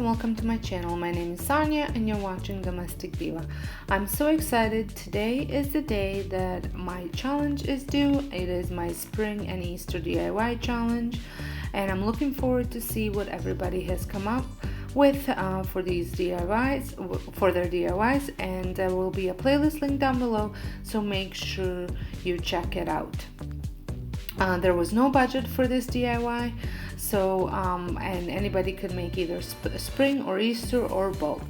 welcome to my channel. My name is Sonja and you're watching Domestic Diva. I'm so excited. Today is the day that my challenge is due. It is my spring and Easter DIY challenge and I'm looking forward to see what everybody has come up with for these DIYs, for their DIYs, and there will be a playlist link down below, so make sure you check it out. There was no budget for this DIY, so and anybody could make either spring or Easter or both.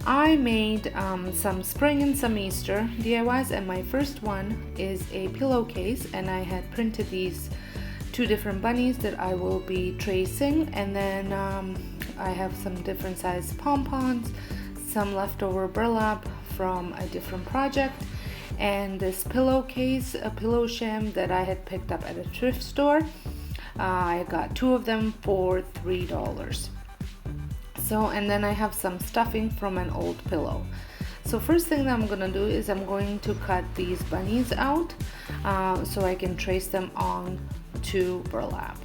I made some spring and some Easter DIYs, and my first one is a pillowcase, and I had printed these two different bunnies that I will be tracing, and then I have some different size pom-poms, some leftover burlap from a different project, and this pillowcase, a pillow sham that I had picked up at a thrift store. I got two of them for $3. So, and then I have some stuffing from an old pillow. So first thing that I'm gonna do is I'm going to cut these bunnies out so I can trace them on to burlap.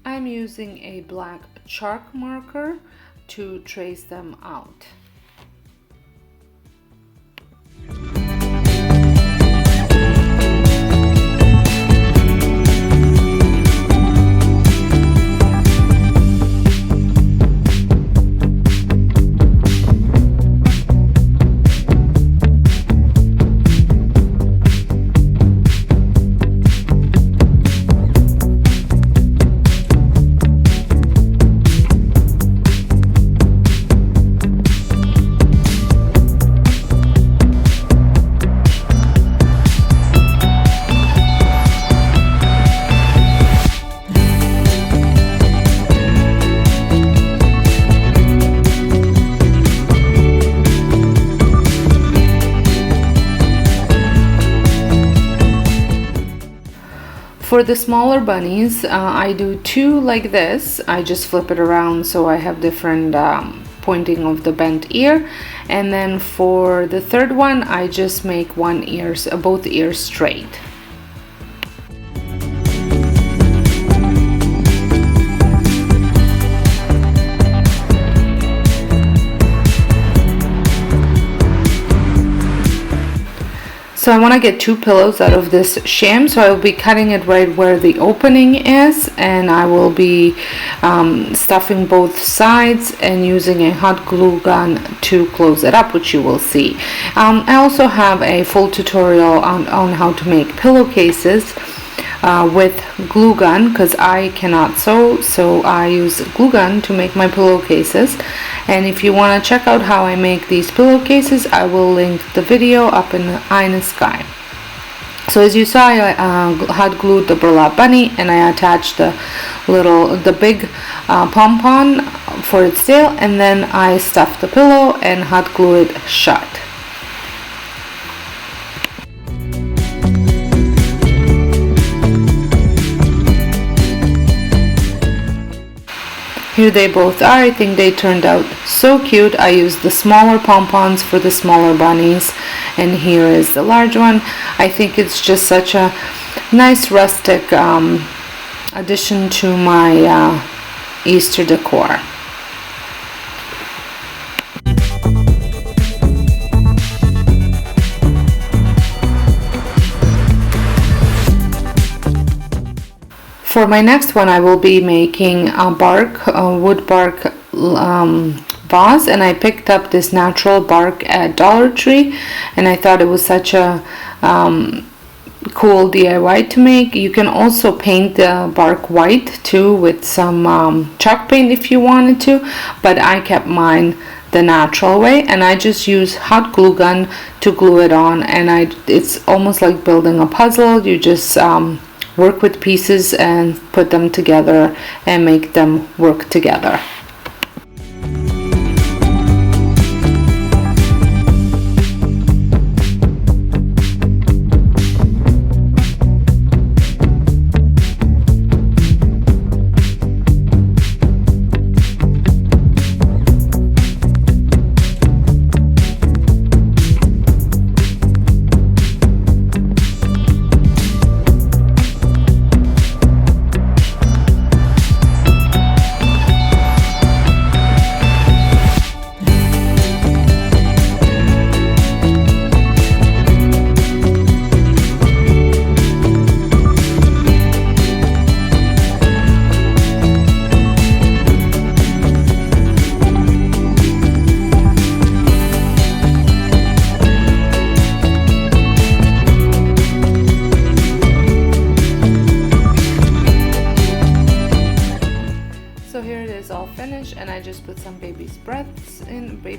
I'm using a black chalk marker to trace them out. For the smaller bunnies, I do two like this. I just flip it around so I have different pointing of the bent ear. And then for the third one, I just make both ears straight. So I want to get two pillows out of this sham, so I will be cutting it right where the opening is, and I will be stuffing both sides and using a hot glue gun to close it up, which you will see. I also have a full tutorial on how to make pillowcases with glue gun, because I cannot sew, so I use glue gun to make my pillowcases. And if you want to check out how I make these pillowcases, I will link the video up in the eye in the sky. So as you saw, I hot glued the burlap bunny, and I attached the big pom-pom for its tail, and then I stuffed the pillow and hot glue it shut. Here they both are. I think they turned out so cute. I used the smaller pom-poms for the smaller bunnies, and here is the large one. I think it's just such a nice rustic addition to my Easter decor. For my next one, I will be making a wood bark vase, and I picked up this natural bark at Dollar Tree, and I thought it was such a cool DIY to make. You can also paint the bark white too with some chalk paint if you wanted to, but I kept mine the natural way, and I just use hot glue gun to glue it on, and it's almost like building a puzzle. You just work with pieces and put them together and make them work together.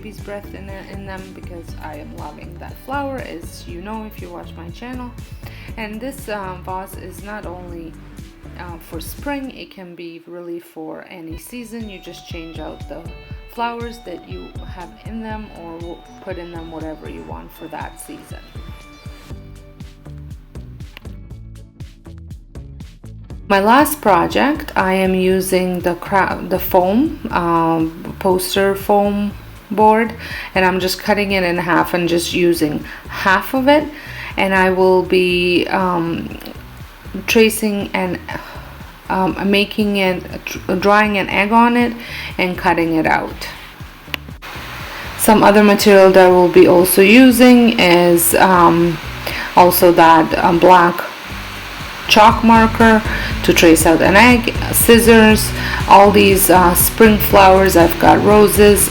baby's breath in them, because I am loving that flower, as you know if you watch my channel. And this vase is not only for spring, it can be really for any season. You just change out the flowers that you have in them, or put in them whatever you want for that season. My last project, I am using the foam, poster foam board, and I'm just cutting it in half and just using half of it, and I will be tracing and making it, drawing an egg on it and cutting it out. Some other material that we'll be also using is also that black chalk marker to trace out an egg, scissors, all these spring flowers. I've got roses,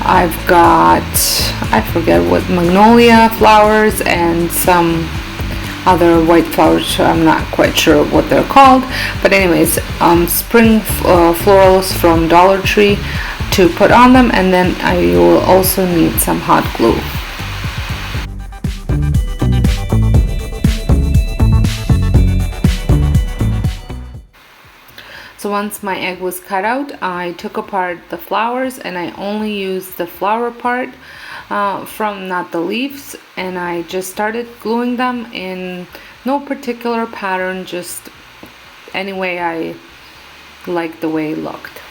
I've got, I forget what, magnolia flowers, and some other white flowers. I'm not quite sure what they're called, but anyways, spring florals from Dollar Tree to put on them, and then I will also need some hot glue. So once my egg was cut out, I took apart the flowers, and I only used the flower part from, not the leaves, and I just started gluing them in no particular pattern, just any way I liked the way it looked.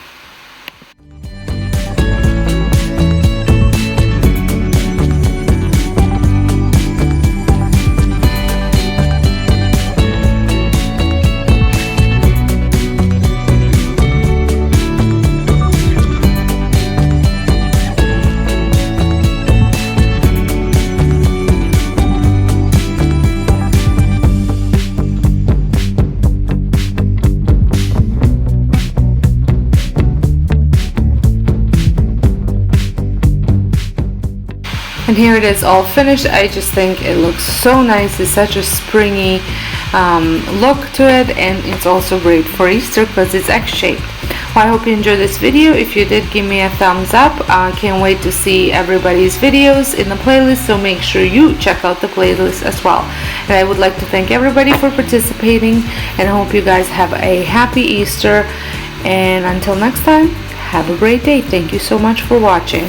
And here it is all finished. I just think it looks so nice. It's such a springy look to it, and it's also great for Easter because it's egg-shaped. Well, I hope you enjoyed this video. If you did, give me a thumbs up. I can't wait to see everybody's videos in the playlist, so make sure you check out the playlist as well. And I would like to thank everybody for participating, and I hope you guys have a happy Easter. And until next time, have a great day. Thank you so much for watching.